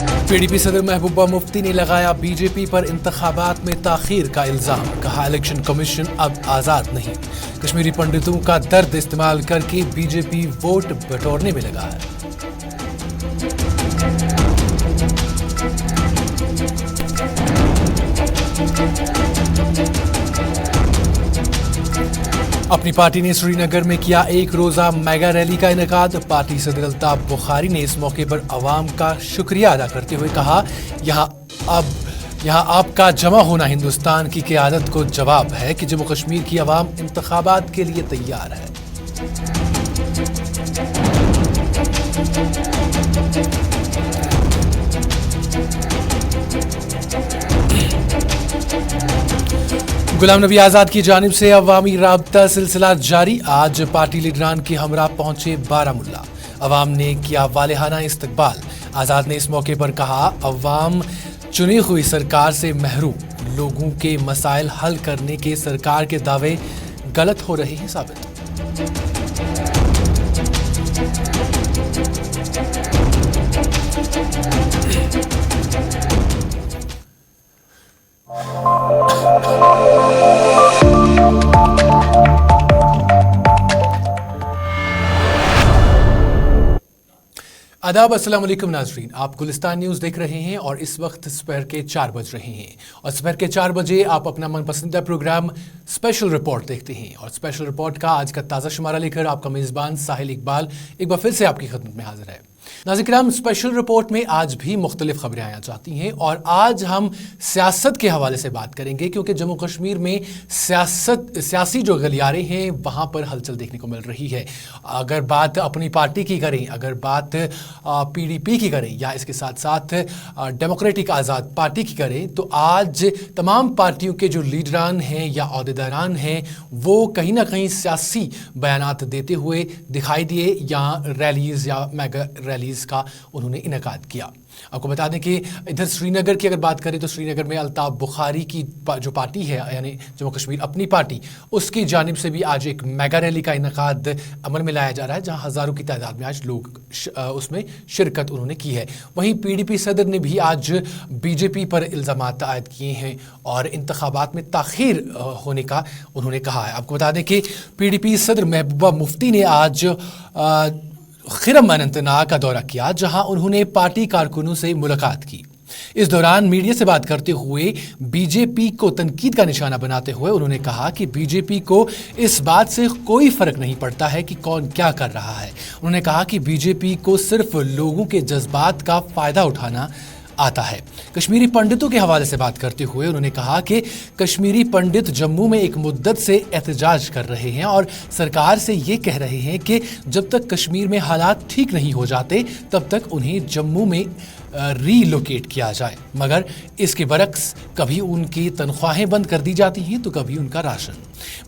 PDP सदर महबूबा मुफ्ती ने लगाया बीजेपी पर इंतखाबात में ताखीर का इल्जाम। कहा इलेक्शन कमीशन अब आजाद नहीं। कश्मीरी पंडितों का दर्द इस्तेमाल करके बीजेपी वोट बटोरने में लगा है। अपनी पार्टी ने श्रीनगर में किया एक रोजा मेगा रैली का इनेकाद। पार्टी सदर अल्ताफ बुखारी ने इस मौके पर अवाम का शुक्रिया अदा करते हुए कहा, यहाँ आपका जमा होना हिंदुस्तान की क़यादत को जवाब है कि जम्मू कश्मीर की अवाम इंतखाबात के लिए तैयार है। गुलाम नबी आज़ाद की जानिब से अवामी राब्ता सिलसिला जारी। आज पार्टी लीडरान के हमरा पहुंचे बारामुल्ला। अवाम ने किया वालेहाना इस्तकबाल। आज़ाद ने इस मौके पर कहा, अवाम चुनी हुई सरकार से महरूम। लोगों के मसाइल हल करने के सरकार के दावे गलत हो रहे हैं साबित। आदाब, अस्सलाम वालेकुम नाजरीन, आप गुलिस्तान न्यूज़ देख रहे हैं और इस वक्त दोपहर के 4 बज रहे हैं और दोपहर के 4 बजे आप अपना मनपसंदीदा प्रोग्राम स्पेशल रिपोर्ट देखते हैं और स्पेशल रिपोर्ट का आज का ताज़ा शुमारा लेकर आपका मेज़बान साहिल इकबाल एक बार फिर से आपकी खिदमत में हाजिर है। नाज़रीन, स्पेशल रिपोर्ट में आज भी मुख्तलिफ खबरें आना चाहती हैं और आज हम सियासत के हवाले से बात करेंगे क्योंकि जम्मू कश्मीर में सियासी जो गलियारे हैं वहाँ पर हलचल देखने को मिल रही है। अगर बात अपनी पार्टी की करें, अगर बात पीडीपी की करें या इसके साथ साथ डेमोक्रेटिक आज़ाद पार्टी की करें तो आज तमाम पार्टियों के जो लीडरान हैं या अहदेदारान हैं वो कहीं ना कहीं सियासी बयानात देते हुए दिखाई दिए या रैलीज़ या मेगा रैलीज़ का उन्होंने इनेकाद किया। आपको बता दें कि इधर श्रीनगर की अगर बात करें तो श्रीनगर में अल्ताफ बुखारी की जो पार्टी है यानी जम्मू कश्मीर अपनी पार्टी, उसकी जानिब से भी आज एक मेगा रैली का इनेकाद अमल में लाया जा रहा है जहां हज़ारों की तादाद में आज लोग उसमें शिरकत उन्होंने की है। वहीं पीडीपी सदर ने भी आज बीजेपी पर इल्ज़ामात आयद किए हैं और इंतखाबात में ताख़ीर होने का उन्होंने कहा है। आपको बता दें कि पीडीपी सदर महबूबा मुफ्ती ने आज खिरम अनंतनाग का दौरा किया जहां उन्होंने पार्टी कारकुनों से मुलाकात की। इस दौरान मीडिया से बात करते हुए बीजेपी को तनकीद का निशाना बनाते हुए उन्होंने कहा कि बीजेपी को इस बात से कोई फर्क नहीं पड़ता है कि कौन क्या कर रहा है। उन्होंने कहा कि बीजेपी को सिर्फ लोगों के जज्बात का फ़ायदा उठाना आता है। कश्मीरी पंडितों के हवाले से बात करते हुए उन्होंने कहा कि कश्मीरी पंडित जम्मू में एक मुद्दत से एहतजाज कर रहे हैं और सरकार से ये कह रहे हैं कि जब तक कश्मीर में हालात ठीक नहीं हो जाते तब तक उन्हें जम्मू में रीलोकेट किया जाए, मगर इसके बरक्स कभी उनकी तनख्वाहें बंद कर दी जाती हैं तो कभी उनका राशन।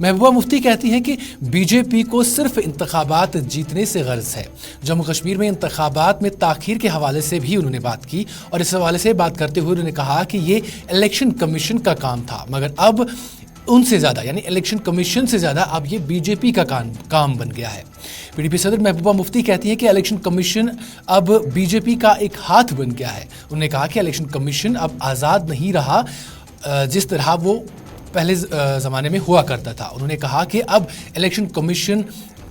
महबूबा मुफ्ती कहती हैं कि बीजेपी को सिर्फ इंतखाबात जीतने से गर्ज है। जम्मू कश्मीर में इंतखाबात में ताख़ीर के हवाले से भी उन्होंने बात की और इस हवाले से बात करते हुए उन्होंने कहा कि ये इलेक्शन कमीशन का काम था, मगर अब उनसे ज़्यादा यानी इलेक्शन कमीशन से ज़्यादा अब ये बीजेपी का काम बन गया है। पीडीपी सदर महबूबा मुफ्ती कहती हैं कि इलेक्शन कमीशन अब बीजेपी का एक हाथ बन गया है। उन्होंने कहा कि इलेक्शन कमीशन अब आज़ाद नहीं रहा जिस तरह वो पहले ज़माने में हुआ करता था। उन्होंने कहा कि अब इलेक्शन कमीशन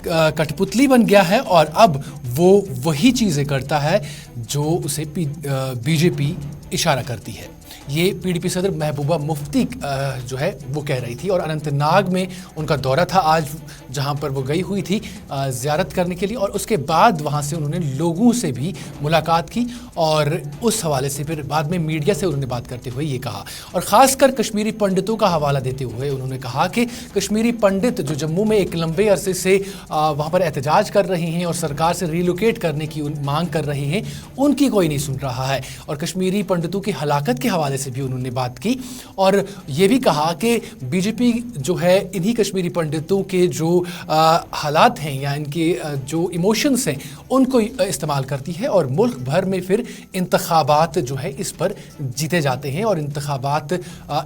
कठपुतली बन गया है और अब वो वही चीज़ें करता है जो उसे बीजेपी इशारा करती है। ये पीडीपी सदर महबूबा मुफ्ती जो है वो कह रही थी और अनंतनाग में उनका दौरा था आज जहां पर वो गई हुई थी ज़ियारत करने के लिए और उसके बाद वहां से उन्होंने लोगों से भी मुलाकात की और उस हवाले से फिर बाद में मीडिया से उन्होंने बात करते हुए ये कहा और ख़ासकर कश्मीरी पंडितों का हवाला देते हुए उन्होंने कहा कि कश्मीरी पंडित जो जम्मू में एक लंबे अरसे से वहाँ पर एहतजाज कर रहे हैं और सरकार से रिलोकेट करने की मांग कर रहे हैं, उनकी कोई नहीं सुन रहा है और कश्मीरी पंडितों की हलाकत के हवाले से भी उन्होंने बात की और ये भी कहा कि बीजेपी जो है इन्हीं कश्मीरी पंडितों के जो हालात हैं या इनके जो इमोशंस हैं उनको इस्तेमाल करती है और मुल्क भर में फिर इंतखाबात जो है इस पर जीते जाते हैं और इंतखाबात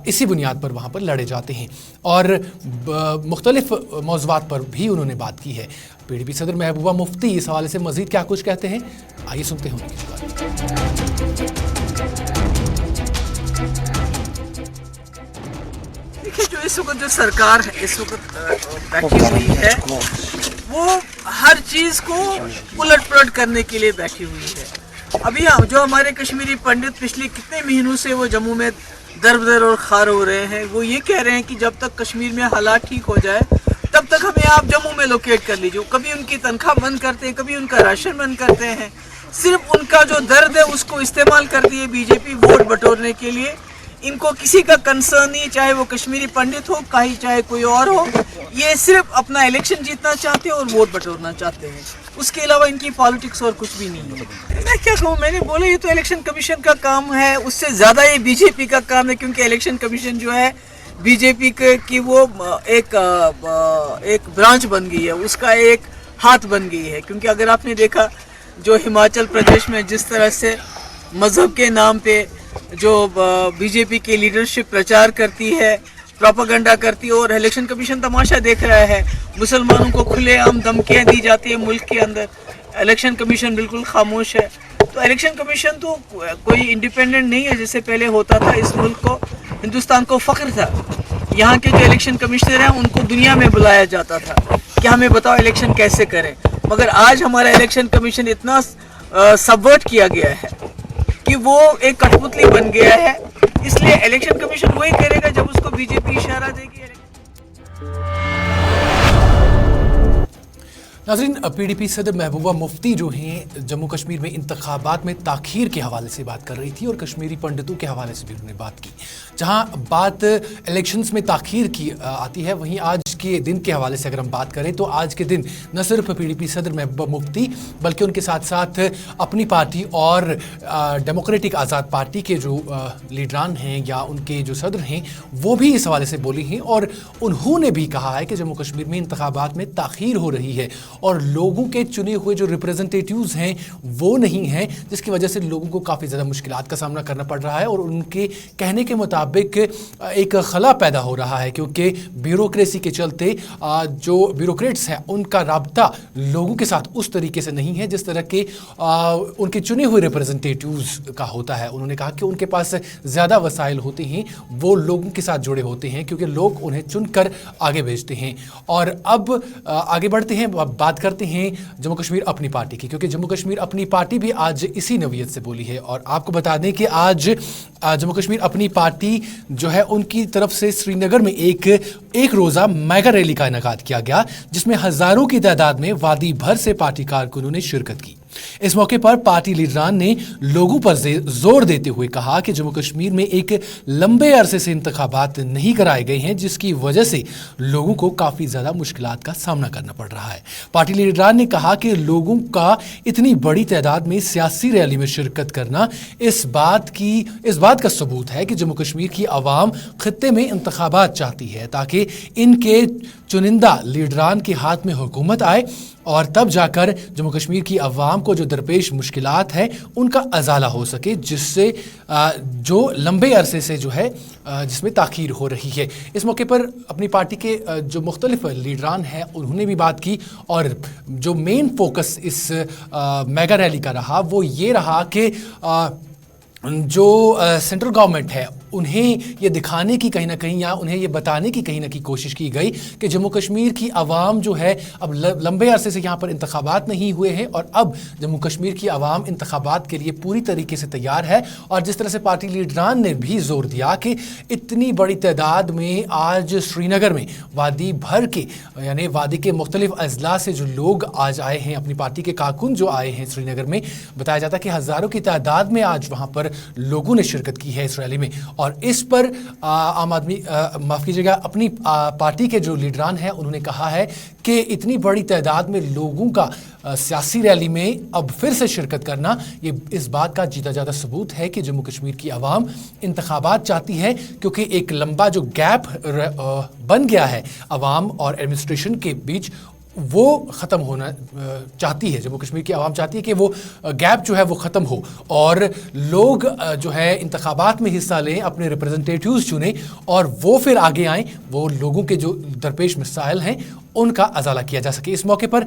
इसी बुनियाद पर वहाँ पर लड़े जाते हैं और मुख्तलिफ मौज़ूआत पर भी उन्होंने बात की है। पीडीपी सदर महबूबा मुफ्ती इस हवाले से मज़ीद क्या कुछ कहते हैं, आइए सुनते हैं उनकी बात। इस वक्त जो सरकार है इस वक्त बैठी हुई है वो हर चीज़ को उलट पुलट करने के लिए बैठी हुई है। अभी जो हमारे कश्मीरी पंडित पिछले कितने महीनों से वो जम्मू में दर बदर और खार हो रहे हैं, वो ये कह रहे हैं कि जब तक कश्मीर में हालात ठीक हो जाए तब तक हमें आप जम्मू में लोकेट कर लीजिए। कभी उनकी तनख्वाह बंद करते हैं, कभी उनका राशन बंद करते हैं। सिर्फ उनका जो दर्द है उसको इस्तेमाल करती है बीजेपी वोट बटोरने के लिए। इनको किसी का कंसर्न नहीं, चाहे वो कश्मीरी पंडित हो कहीं चाहे कोई और हो, ये सिर्फ अपना इलेक्शन जीतना चाहते हैं और वोट बटोरना चाहते हैं। उसके अलावा इनकी पॉलिटिक्स और कुछ भी नहीं है। मैं क्या कहूँ, मैंने बोला ये तो इलेक्शन कमीशन का काम है, उससे ज़्यादा ये बीजेपी का काम है, क्योंकि इलेक्शन कमीशन जो है बीजेपी की वो एक ब्रांच बन गई है, उसका एक हाथ बन गई है। क्योंकि अगर आपने देखा जो हिमाचल प्रदेश में जिस तरह से मज़हब के नाम पे जो बीजेपी की लीडरशिप प्रचार करती है, प्रोपेगेंडा करती है, और इलेक्शन कमीशन तमाशा देख रहा है। मुसलमानों को खुलेआम धमकियाँ दी जाती है मुल्क के अंदर, इलेक्शन कमीशन बिल्कुल खामोश है। तो इलेक्शन कमीशन तो कोई इंडिपेंडेंट नहीं है जैसे पहले होता था। इस मुल्क को, हिंदुस्तान को फ़ख्र था, यहाँ के जो इलेक्शन कमिश्नर हैं उनको दुनिया में बुलाया जाता था कि हमें बताओ इलेक्शन कैसे करें। मगर आज हमारा इलेक्शन कमीशन इतना सबवर्ट किया गया है कि वो एक कठपुतली बन गया है। इसलिए इलेक्शन कमीशन वही करेगा जब उसको बीजेपी इशारा देगी। नाज़रीन, पीडीपी सदर महबूबा मुफ्ती जो हैं जम्मू कश्मीर में इंतखाबात में ताख़ीर के हवाले से बात कर रही थी और कश्मीरी पंडितों के हवाले से भी उन्होंने बात की। जहां बात इलेक्शंस में ताख़ीर की आती है, वहीं आज के दिन के हवाले से अगर हम बात करें तो आज के दिन न सिर्फ पीडीपी सदर महबूबा मुफ्ती बल्कि उनके साथ साथ अपनी पार्टी और डेमोक्रेटिक आज़ाद पार्टी के जो लीडरान हैं या उनके जो सदर हैं वो भी इस हवाले से बोली हैं। और उन्होंने भी कहा है कि जम्मू कश्मीर में इंतखाबात में ताख़ीर हो रही है और लोगों के चुने हुए जो रिप्रेजेंटेटिव्स हैं वो नहीं हैं, जिसकी वजह से लोगों को काफ़ी ज़्यादा मुश्किलात का सामना करना पड़ रहा है। और उनके कहने के मुताबिक एक खला पैदा हो रहा है, क्योंकि ब्यूरोक्रेसी के चलते जो ब्यूरोक्रेट्स हैं उनका राब्ता लोगों के साथ उस तरीके से नहीं है जिस तरह के उनके चुने हुए रिप्रेजेंटेटिव्स का होता है। उन्होंने कहा कि उनके पास ज़्यादा वसाइल होते हैं, वो लोगों के साथ जुड़े होते हैं क्योंकि लोग उन्हें चुनकर आगे भेजते हैं। और अब आगे बढ़ते हैं, बात करते हैं जम्मू कश्मीर अपनी पार्टी की, क्योंकि जम्मू कश्मीर अपनी पार्टी भी आज इसी नवीयत से बोली है। और आपको बता दें कि आज जम्मू कश्मीर अपनी पार्टी जो है उनकी तरफ से श्रीनगर में एक रोज़ा मेगा रैली का इनेकाद किया गया, जिसमें हज़ारों की तादाद में वादी भर से पार्टी कारकुनों ने शिरकत की। इस मौके पर पार्टी लीडरान ने लोगों पर जोर देते हुए कहा कि जम्मू कश्मीर में एक लंबे अरसे से इंतखाबात नहीं कराए गए हैं, जिसकी वजह से लोगों को काफ़ी ज़्यादा मुश्किलात का सामना करना पड़ रहा है। पार्टी लीडरान ने कहा कि लोगों का इतनी बड़ी तादाद में सियासी रैली में शिरकत करना इस बात का सबूत है कि जम्मू कश्मीर की आवाम खित्ते में इंतखाबात चाहती है ताकि इनके चुनिंदा लीडरान के हाथ में हुकूमत आए और तब जाकर जम्मू कश्मीर की आवाम को जो दरपेश मुश्किलात है उनका अजाला हो सके, जिससे जो लंबे अरसे से जो है जिसमें ताख़ीर हो रही है। इस मौके पर अपनी पार्टी के जो मुख्तलिफ लीडरान हैं उन्होंने भी बात की और जो मेन फोकस इस मेगा रैली का रहा वो ये रहा कि जो सेंट्रल गवर्नमेंट है उन्हें ये दिखाने की कहीं ना कहीं या उन्हें ये बताने की कहीं ना कहीं कोशिश की गई कि जम्मू कश्मीर की आवाम जो है अब लंबे अरसे से यहाँ पर इंतखाबात नहीं हुए हैं और अब जम्मू कश्मीर की आवाम इंतखाबात के लिए पूरी तरीके से तैयार है। और जिस तरह से पार्टी लीडरान ने भी जोर दिया कि इतनी बड़ी तादाद में आज श्रीनगर में वादी भर के यानी वादी के मुख्तलिफ अजला से जो लोग आज आए हैं, अपनी पार्टी के कारकुन जो आए हैं श्रीनगर में, बताया जाता है कि हज़ारों की तादाद में आज वहाँ पर लोगों ने शिरकत की है इस रैली में। और इस पर आम आदमी माफ़ कीजिएगा अपनी पार्टी के जो लीडरान हैं उन्होंने कहा है कि इतनी बड़ी तादाद में लोगों का सियासी रैली में अब फिर से शिरकत करना ये इस बात का जीता जाता सबूत है कि जम्मू कश्मीर की आवाम इंतखाबात चाहती है, क्योंकि एक लंबा जो गैप बन गया है आवाम और एडमिनिस्ट्रेशन के बीच वो ख़त्म होना चाहती है। जम्मू कश्मीर की आवाम चाहती है कि वो गैप जो है वो ख़त्म हो और लोग जो है इंतखाबात में हिस्सा लें, अपने रिप्रेजेंटेटिव्स चुनें और वो फिर आगे आएँ, वो लोगों के जो दरपेश मसाइल हैं उनका अजाला किया जा सके। इस मौके पर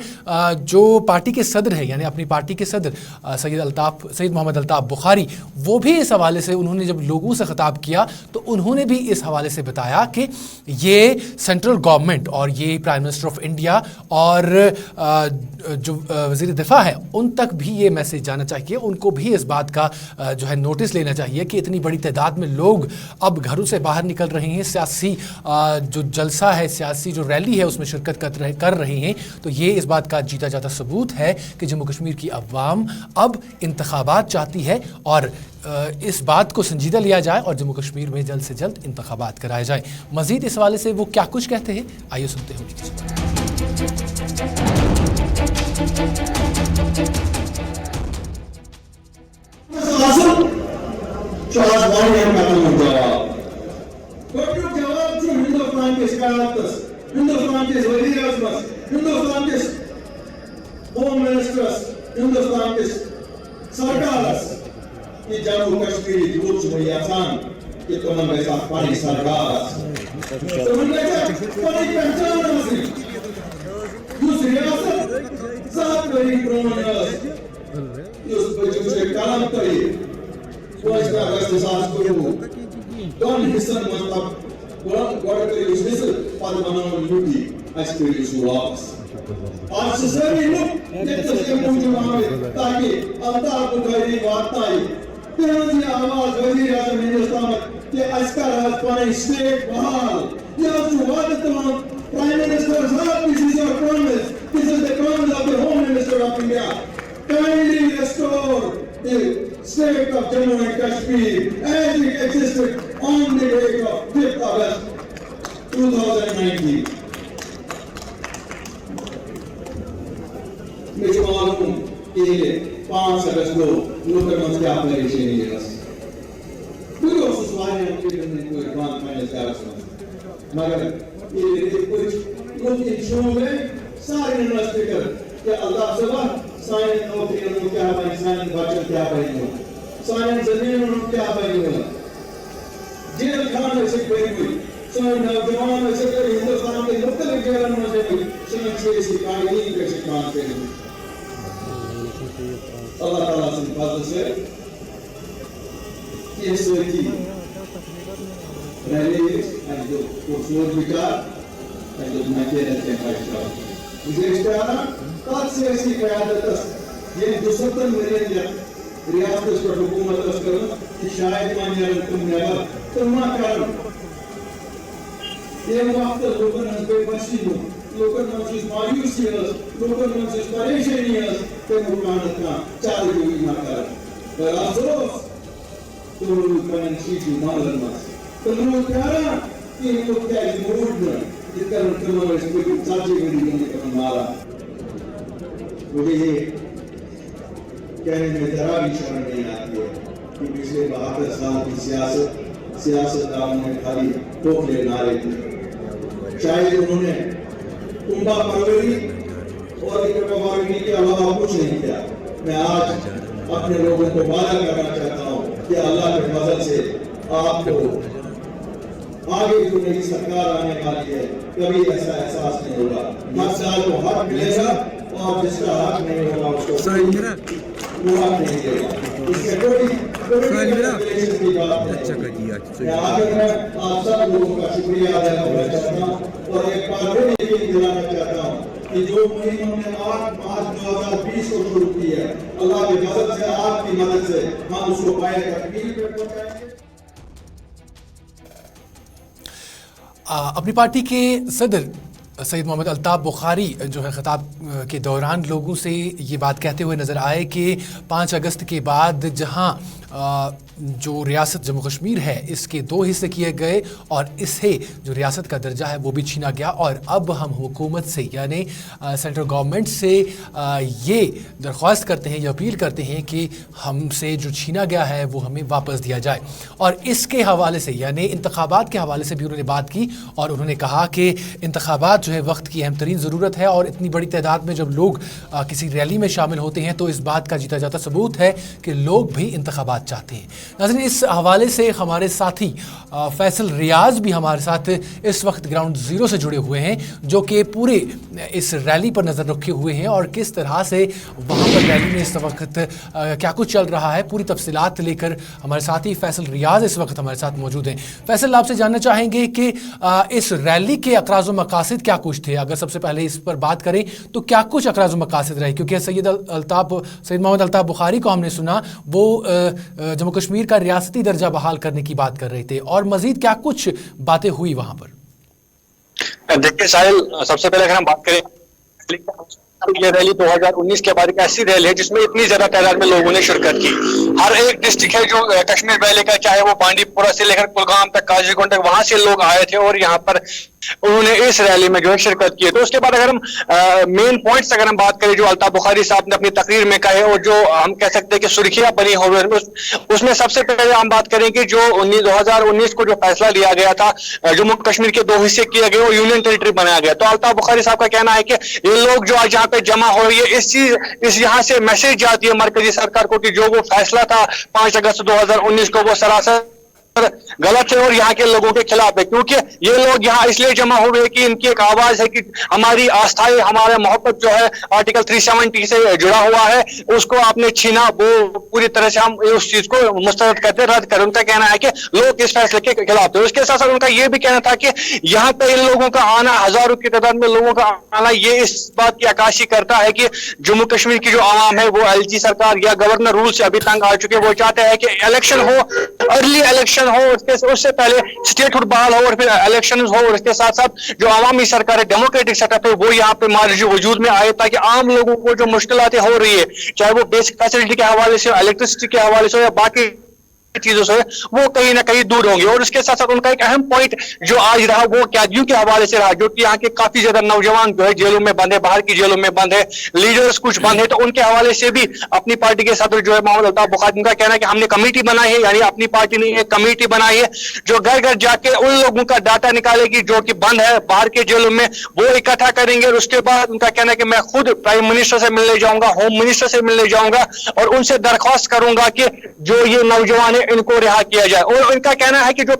जो पार्टी के सदर हैं, यानी अपनी पार्टी के सदर सैयद मोहम्मद अल्ताफ़ बुखारी, वो भी इस हवाले से उन्होंने जब लोगों से खिताब किया तो उन्होंने भी इस हवाले से बताया कि ये सेंट्रल गवर्नमेंट और ये प्राइम मिनिस्टर ऑफ इंडिया और जो वज़ीर दिफा है उन तक भी ये मैसेज जाना चाहिए, उनको भी इस बात का जो है नोटिस लेना चाहिए कि इतनी बड़ी तादाद में लोग अब घरों से बाहर निकल रहे हैं, सियासी जो जलसा है, सियासी जो रैली है उसमें शिरकत कर रहे हैं। तो ये इस बात का जीता जाता सबूत है कि जम्मू कश्मीर की अवाम अब इंतखाबात चाहती है और इस बात को संजीदा लिया जाए और जम्मू कश्मीर में जल्द से जल्द इंतखाबात कराए जाए। मज़ीद इस हवाले से वो क्या कुछ कहते हैं, आइए सुनते हैं उनकी बात। कि जम्मू कश्मीर रूच मुयासान कि तुम ऐसा पानी सरकार तो उनका पानी पहचान नहीं उस रियासत सात बड़ी प्रोमिनस उस बच्चों से काम करी वो इसका गस्तास करो दोन हिस्सा मतलब गॉड के उस हिस्से पादमानों यूटी एक्सपीरियंस हुआस आज से सभी लोग देखते हैं मुझे मालूम ताकि अल्ताफ बुखारी वार्ताई तेरी आवाज वजीर आज़म हिंदुस्तान के अस्कर राजपाने स्टेट बहाल यह सुवाद तमाम प्राइम मिनिस्टर साहब this is your promise, this is the promise of the home minister of India, kindly restore the state of Jammu and Kashmir as it existed on the date of 5th August 2019. मुझे मालूम कि 5 अगस्त को local मंच के application है पूरी उस वाले के लिए कोई बात फाइनल कर मगर ये कुछ लोग इंशो में सारे इन्वेस्टर के अल्लाह सुबह साइन नौकरी में क्या भाई साइन बचत क्या भाई साइन जमीन में क्या भाई जेल खान से कोई साइन नौजवान से हिंदुस्तान के लोकल जेल में से सुनने से सिपाही कैसे काम करेंगे Allah Teala'nın fazlası ki rally and the Oslo Vicar and the Material Temperature. Bize istihara kaç siyasi kıyadet ये दुसरतन मेरे रियासत पर हुकूमत करो कि शायद मानियाल तुम नेवर तुम ना करो ये वक्त लोगों ने बेबसी हो लोगों ने जिस मायूसी है लोगों ने जिस परेशानी है के मुकाबले का चालू हुई ना कर पर अफसोस तो कौन चीज मालूम ना तो लोग कह रहा कि लोग क्या मूड में जितना उनको इसको चाची बड़ी करने का मारा मुझे ये कहने में जरा भी शर्म नहीं आती है कि पिछले 72 साल की सियासतदानों ने खाली टोकले नारे थे शायद उन्होंने कुंभा परवरी और इकबारी के अलावा कुछ नहीं किया। मैं आज अपने लोगों को वादा करना चाहता हूँ कि अल्लाह के फजल से आपको आगे जो नई सरकार आने वाली है कभी ऐसा एहसास नहीं होगा। हर साल को हक मिलेगा और जिसका हक नहीं होगा उसको वो हक नहीं मिलेगा। इसके कोई की बात नहीं। मैं आगे में आप सब लोगों का शुक्रिया अदा करना चाहता हूँ और एक बार फिर यकीन दिलाना चाहता हूँ कि जो मुहिम हमने 8 मार्च 2020 को शुरू की है अल्लाह की मदद से आपकी मदद से हम उसको पाए तकमील पे पहुंचाएंगे। अपनी पार्टी के सदर सैयद मोहम्मद अल्ताफ़ बुखारी जो है खिताब के दौरान लोगों से ये बात कहते हुए नज़र आए कि 5 अगस्त के बाद जहां जो रियासत जम्मू कश्मीर है इसके 2 हिस्से किए गए और इसे जो रियासत का दर्जा है वो भी छीना गया और अब हम हुकूमत से यानी सेंट्रल गवर्नमेंट से ये दरख्वास्त करते हैं या अपील करते हैं कि हमसे जो छीना गया है वो हमें वापस दिया जाए। और इसके हवाले से यानी इंतखाबात के हवाले से भी उन्होंने बात की और उन्होंने कहा कि इंतखाबात जो है वक्त की अहम तरीन ज़रूरत है और इतनी बड़ी तादाद में जब लोग किसी रैली में शामिल होते हैं तो इस बात का जीता जाता सबूत है कि लोग भी इंतखाबात तफसीलात चाहते हैं। नाज़रीन, इस हवाले से हमारे साथी फैसल रियाज भी हमारे साथ इस वक्त ग्राउंड ज़ीरो से जुड़े हुए हैं, जो कि पूरे इस रैली पर नज़र रखे हुए हैं और किस तरह से वहाँ पर रैली में इस वक्त क्या कुछ चल रहा है, पूरी तफसीलात लेकर हमारे साथी फैसल रियाज इस वक्त हमारे साथ मौजूद हैं। फैसल, आपसे जानना चाहेंगे कि इस रैली के अक़राज़ व मक़ासिद क्या कुछ थे? अगर सबसे पहले इस पर बात करें तो क्या कुछ अक़राज़ व मक़ासिद रहे? क्योंकि सैयद मोहम्मद अल्ताफ़ बुखारी को हमने सुना, वो जम्मू कश्मीर का रियासती दर्जा बहाल करने की बात कर रहे थे, और मज़ीद क्या कुछ बातें हुई वहाँ पर? देखिए साहिल, सबसे पहले अगर हम बात करें, ये रैली 2019 के बाद एक ऐसी रैली है जिसमें इतनी ज्यादा तादाद में लोगों ने शिरकत की। हर एक डिस्ट्रिक्ट है जो कश्मीर वैली का, चाहे वो बांडीपुरा से लेकर कुलगाम तक, काजीगुंड तक, वहां से लोग आए थे और यहाँ पर उन्होंने इस रैली में जो है शिरकत की है। तो उसके बाद अगर हम मेन पॉइंट्स अगर हम बात करें जो अल्ताफ बुखारी साहब ने अपनी तकरीर में कहे और जो हम कह सकते हैं कि सुर्खियां बनी हुई, उसमें सबसे पहले हम बात करेंगे जो 2019 को जो फैसला लिया गया था, जम्मू कश्मीर के 2 हिस्से किए गए और यूनियन टेरिटरी बनाया गया। तो अल्ताफ बुखारी साहब का कहना है कि ये लोग जो आज यहाँ पे जमा हो रही है, इस यहाँ से मैसेज जाती है मरकजी सरकार को कि जो वो फैसला था 5 अगस्त 2019 को, वो सरासर गलत है और यहाँ के लोगों के खिलाफ है, क्योंकि ये लोग यहाँ इसलिए जमा हुए कि इनकी एक आवाज है कि हमारी आस्थाएं, हमारा मोहब्बत जो है आर्टिकल 370 से जुड़ा हुआ है, उसको आपने छीना, वो पूरी तरह से हम उस चीज को मुस्तरद करते, रद्द कर। उनका कहना है कि लोग इस फैसले के खिलाफ थे। उसके साथ साथ उनका ये भी कहना था कि यहाँ पे इन लोगों का आना, हजारों की तादाद में लोगों का आना, ये इस बात की अक्कासी करता है कि जम्मू कश्मीर की जो आवाम है वो एलजी सरकार या गवर्नर रूल से अभी तंग आ चुके। वो चाहते हैं कि इलेक्शन हो, अर्ली इलेक्शन हो, उससे पहले स्टेटहुड बहाल हो और फिर इलेक्शन हो, और इसके साथ साथ जो आवामी सरकार है, डेमोक्रेटिक सेटअप है, वो यहाँ पे मार्ज वजूद में आए, ताकि आम लोगों को जो मुश्किलातें हो रही है, चाहे वो बेसिक फैसिलिटी के हवाले से, इलेक्ट्रिसिटी के हवाले से या बाकी चीजों से, वो कहीं ना कहीं दूर होंगे। और उसके साथ साथ उनका एक अहम पॉइंट जो आज रहा वो कैदियों के हवाले से रहा, जो कि यहाँ के काफी ज्यादा नौजवान जो है जेलों में बंद है, बाहर की जेलों में बंद है, लीडर्स कुछ बंद है। तो उनके हवाले से भी अपनी पार्टी के सदर जो है मोहम्मद अल्ताफ बुखारी, उनका कहना है कि हमने कमेटी बनाई है, यानी अपनी पार्टी नहीं है, कमेटी बनाई है जो घर घर जाके उन लोगों का डाटा निकालेगी जो कि बंद है बाहर के जेलों में, वो इकट्ठा करेंगे। और उसके बाद उनका कहना है कि मैं खुद प्राइम मिनिस्टर से मिलने जाऊंगा, होम मिनिस्टर से मिलने जाऊंगा और उनसे दरख्वास्त करूंगा कि जो ये नौजवान है इनको रिहा किया जाए। और इनका कहना है कि जो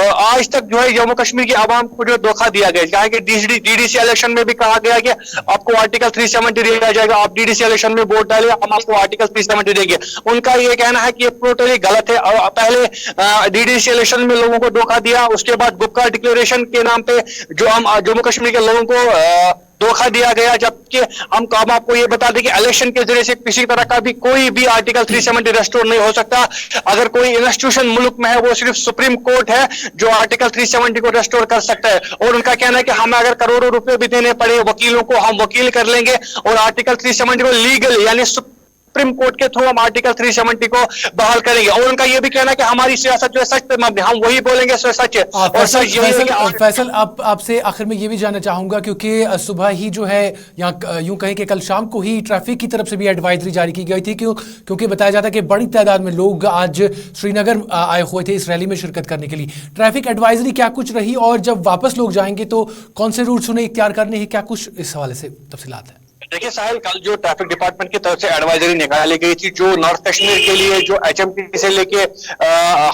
आज तक जो है जम्मू कश्मीर की आवाम को जो धोखा दिया गया, चाहे कि डीडीसी इलेक्शन में भी कहा गया कि आपको आर्टिकल 370 दिया जाएगा, आप डीडीसी इलेक्शन में वोट डालें, हम आपको आर्टिकल 370 देंगे। उनका ये कहना है कि ये टोटली गलत है। पहले डीडीसी इलेक्शन में लोगों को धोखा दिया, उसके बाद गुप्ता डिक्लेरेशन के नाम पे जो हम जम्मू कश्मीर के लोगों को धोखा दिया गया, जबकि हम आपको ये बता दें कि इलेक्शन के जरिए से किसी तरह का भी कोई भी आर्टिकल 370 रेस्टोर नहीं हो सकता। अगर कोई इंस्टीट्यूशन मुल्क में है वो सिर्फ सुप्रीम कोर्ट है जो आर्टिकल 370 को रेस्टोर कर सकता है। और उनका कहना है कि हमें अगर करोड़ों रुपए भी देने पड़े वकीलों को, हम वकील कर लेंगे और आर्टिकल 370 को लीगल यानी सुप्रीम कोर्ट के थ्रू हम आर्टिकल 370 को बहाल करेंगे। और उनका यह भी कहना है कि हमारी सियासत जो है सच पे मबनी, हम वही बोलेंगे सच है। और सच यही है कि फैसल, आपसे आखिर में ये भी जानना चाहूंगा, क्योंकि सुबह ही जो है यहाँ यूं कहें कि कल शाम को ही ट्रैफिक की तरफ से भी एडवाइजरी जारी की गई थी, क्योंकि बताया जाता है कि बड़ी तादाद में लोग आज श्रीनगर आए हुए थे इस रैली में शिरकत करने के लिए। ट्रैफिक एडवाइजरी क्या कुछ रही और जब वापस लोग जाएंगे तो कौन से रूट्स उन्हें इख्तियार करने हैं, क्या कुछ इस हवाले से तफसीलात है? देखिए साहिल, कल जो ट्रैफिक डिपार्टमेंट की तरफ से एडवाइजरी निकाली गई थी, जो नॉर्थ कश्मीर के लिए जो HMT से लेके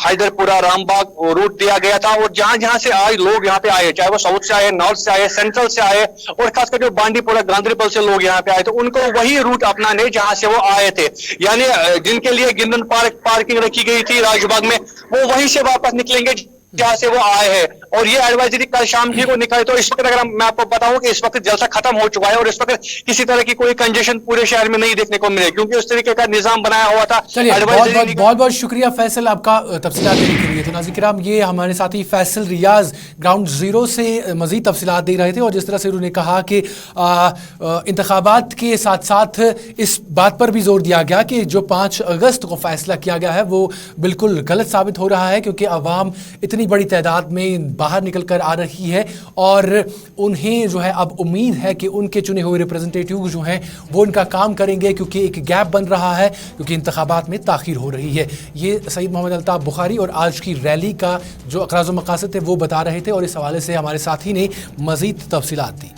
हैदरपुरा रामबाग रूट दिया गया था, और जहां जहां से आज लोग यहाँ पे आए, चाहे वो साउथ से आए, नॉर्थ से आए, सेंट्रल से आए, और खासकर जो बांडीपुरा गांधीपल से लोग यहाँ पे आए, तो उनको वही रूट अपनाने जहां से वो आए थे। यानी जिनके लिए गिंदन पार्किंग रखी गई थी राजबाग में, वो वहीं से वापस निकलेंगे जहां से वो आए हैं। और ये एडवाइजरी कल शाम ही को निकाली। तो इस वक्त अगर मैं आपको बताऊं कि इस वक्त जलसा खत्म हो चुका है और इस वक्त किसी तरह की कोई कंजेशन पूरे शहर में नहीं देखने को मिले, क्योंकि उस तरीके का निजाम बनाया हुआ था। बहुत बहुत शुक्रिया फैसल आपका तफसीलात देने के लिए। तो नाज़रीन किराम, ये हमारे साथी फैसल रियाज ग्राउंड जीरो से मजीद तफसीलात दे रहे थे, और जिस तरह से उन्होंने कहा कि इंतखाबात के साथ साथ इस बात पर भी जोर दिया गया कि जो 5 अगस्त को फैसला किया गया है वो बिल्कुल गलत साबित हो रहा है, क्योंकि अवाम इतनी बड़ी तादाद में बाहर निकल कर आ रही है और उन्हें जो है अब उम्मीद है कि उनके चुने हुए रिप्रेजेंटेटिव जो हैं वो इनका काम करेंगे, क्योंकि एक गैप बन रहा है, क्योंकि इंतखाबात में ताख़ीर हो रही है। ये सैयद मोहम्मद अल्ताफ बुखारी और आज की रैली का जो अक़राज़ व मक़ासिद थे वो बता रहे थे, और इस हवाले से हमारे साथी ने मज़ीद तफसीलात दी।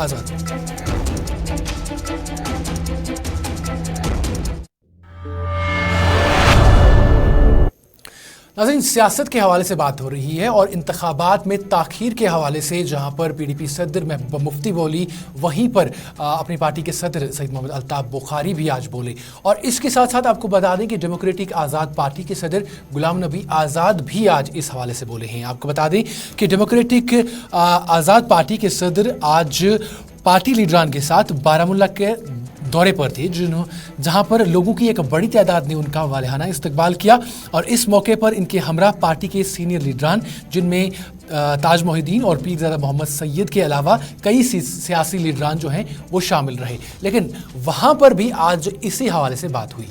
आज़ाद नाज़रीन, सियासत के हवाले से बात हो रही है और इंतखाबात में ताख़ीर के हवाले से जहां पर PDP सदर महबूबा मुफ्ती बोली, वहीं पर अपनी पार्टी के सदर सैयद मोहम्मद अल्ताफ़ बुखारी भी आज बोले। और इसके साथ साथ आपको बता दें कि डेमोक्रेटिक आज़ाद पार्टी के सदर गुलाम नबी आज़ाद भी आज इस हवाले से बोले हैं। आपको बता दें कि डेमोक्रेटिक आज़ाद पार्टी के सदर आज पार्टी लीडरान के साथ बारामूला के दौरे पर थे, जहां पर लोगों की एक बड़ी तादाद ने उनका वालिहाना इस्तकबाल किया। और इस मौके पर इनके हमरा पार्टी के सीनियर लीडरान, जिनमें ताज मोहिद्दीन और पीरज़ादा मोहम्मद सैयद के अलावा कई सियासी लीडरान जो हैं वो शामिल रहे। लेकिन वहाँ पर भी आज इसी हवाले से बात हुई।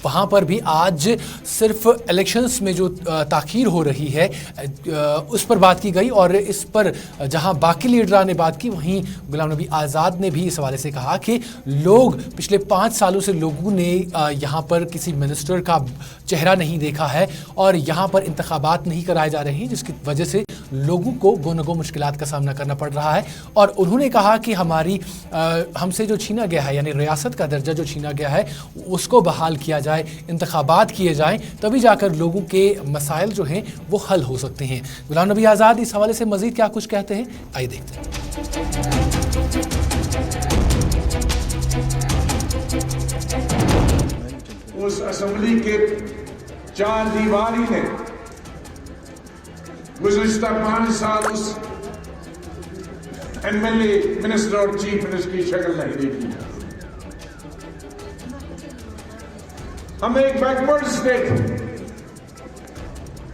वहाँ पर भी आज सिर्फ इलेक्शंस में जो ताख़ीर हो रही है उस पर बात की गई। और इस पर जहाँ बाकी लीडरान ने बात की, वहीं गुलाम नबी आज़ाद ने भी इस हवाले से कहा कि लोग पिछले 5 सालों से लोगों ने यहाँ पर किसी मिनिस्टर का चेहरा नहीं देखा है और यहाँ पर इंतखाबात नहीं कराए जा रहे हैं, जिसकी वजह से लोगों को गो न गो मुश्किलात का सामना करना पड़ रहा है। और उन्होंने कहा कि हमसे जो छीना गया है, यानी रियासत का दर्जा जो छीना गया है, उसको बहाल किया जाए, इंतखाबात किए जाएं, तभी जाकर लोगों के मसाइल जो हैं वो हल हो सकते हैं। गुलाम नबी आज़ाद इस हवाले से मज़ीद क्या कुछ कहते हैं, आइए देखते हैं। उस असेंबली के 4 दीवारी ने गुज़िश्ता 5 साल उस MLA, मिनिस्टर और चीफ मिनिस्टर की शक्ल नहीं देखी। हम एक बैकवर्ड स्टेट,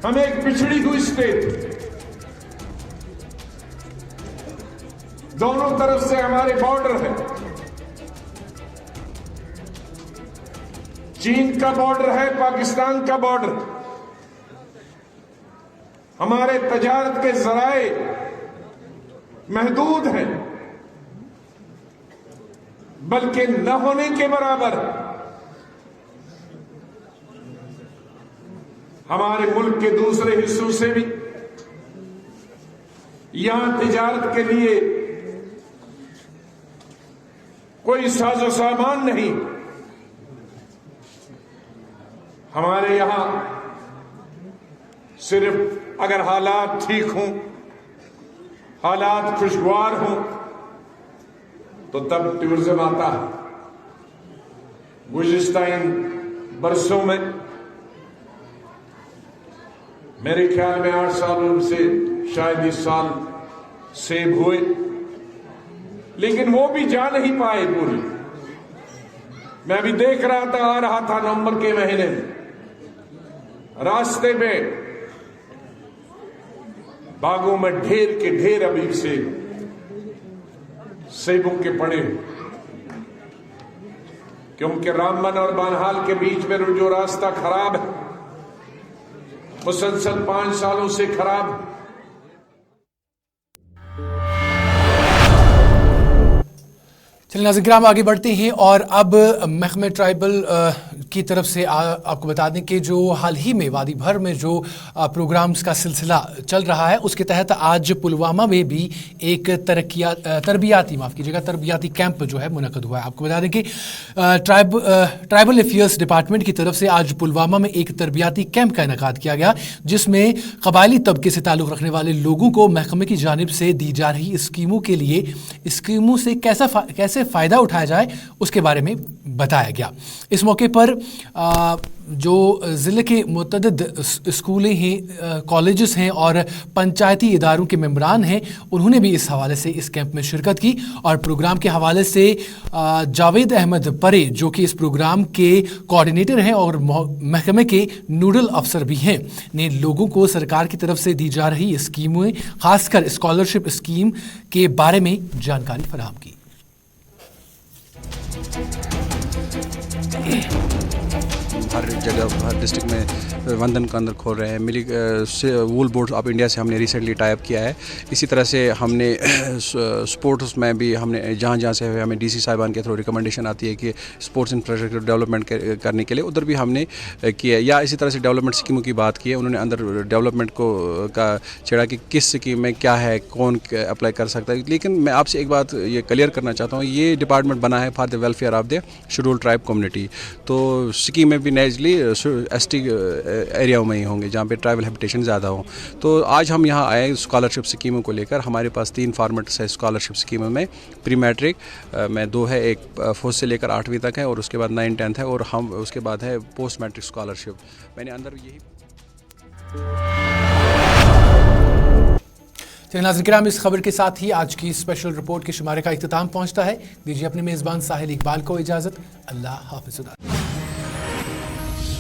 हम एक पिछड़ी हुई स्टेट, दोनों तरफ से हमारे बॉर्डर है। चीन का बॉर्डर है, पाकिस्तान का बॉर्डर। हमारे तजारत के ज़राए महदूद हैं, बल्कि न होने के बराबर। हमारे मुल्क के दूसरे हिस्सों से भी यहां तिजारत के लिए कोई साजो सामान नहीं। हमारे यहां सिर्फ अगर हालात ठीक हों, हालात खुशगवार हों, तो तब टूरिज्म आता है। गुज़िश्ता इन बरसों में मेरे ख्याल में 8 सालों से शायद इस साल सेब हुए, लेकिन वो भी जा नहीं पाए पूरी। मैं अभी देख रहा था, आ रहा था नवंबर के महीने में, रास्ते में बागों में ढेर के ढेर अभी से सेबों के पड़े, क्योंकि रामबन और बानहाल के बीच में जो रास्ता खराब है, मुसलसल 5 सालों से खराब। चलिए नाज़रीन किराम, आगे बढ़ते हैं और अब महकमे ट्राइबल की तरफ से आपको बता दें कि जो हाल ही में वादी भर में जो प्रोग्राम्स का सिलसिला चल रहा है, उसके तहत आज पुलवामा में भी एक तरबियाती कैंप जो है मुनक़द हुआ है। आपको बता दें कि ट्राइबल अफेयर्स डिपार्टमेंट की तरफ से आज पुलवामा में एक तरबियाती कैंप का इनेकाद किया गया, जिसमें कबायली तबके से ताल्लुक़ रखने वाले लोगों को महकमे की जानिब से दी जा रही स्कीमों के लिए, स्कीमों से कैसे फ़ायदा उठाया जाए उसके बारे में बताया गया। इस मौके पर जो ज़िले के मुतअद्दिद स्कूलें हैं, कॉलेजेस हैं और पंचायती इदारों के मेंबरान हैं, उन्होंने भी इस हवाले से इस कैंप में शिरकत की। और प्रोग्राम के हवाले से जावेद अहमद परे, जो कि इस प्रोग्राम के कोऑर्डिनेटर हैं और महकमे के नोडल अफसर भी हैं, ने लोगों को सरकार की तरफ से दी जा रही स्कीमें, खासकर स्कॉलरशिप स्कीम के बारे में जानकारी फराहम की। हर जगह, हर डिस्ट्रिक्ट में वंदन का अंदर खोल रहे हैं। मिली वूल बोर्ड ऑफ इंडिया से हमने रिसेंटली टाइप किया है। इसी तरह से हमने स्पोर्ट्स में भी हमने जहाँ जहाँ से हमें DC साहिबान के थ्रू रिकमेंडेशन आती है कि स्पोर्ट्स इंफ्रास्ट्रक्चर डेवलपमेंट करने के लिए, उधर भी हमने किया। या इसी तरह से डेवलपमेंट स्कीमों की बात की है, उन्होंने अंदर डेवलपमेंट को का छेड़ा कि किस स्कीम में क्या है, कौन अप्लाई कर सकता है। लेकिन मैं आपसे एक बात ये क्लियर करना चाहता हूँ, ये डिपार्टमेंट बना है for the welfare of the scheduled tribe community. तो स्कीमें भी لیجلی ایس ٹی ایریاؤں میں ہی ہوں گے جہاں پہ ٹرائبل ہیبیٹیشن زیادہ ہوں. تو آج ہم یہاں آئے اسکالرشپ اسکیموں کو لے کر. ہمارے پاس 3 فارمیٹس ہے اسکالرشپ اسکیموں میں. پری میٹرک میں 2 ہے, ایک 4 سے لے کر 8ویں تک ہے, اور اس کے بعد 9, 10 ہے, اور ہم اس کے بعد ہے پوسٹ میٹرک اسکالرشپ. میں نے اندر یہی ناظرین کرام, اس خبر کے ساتھ ہی آج کی اسپیشل رپورٹ کے شمارے کا اختتام پہنچتا ہے. دیجیے اپنے میزبان ساحل اقبال کو اجازت. اللہ حافظ.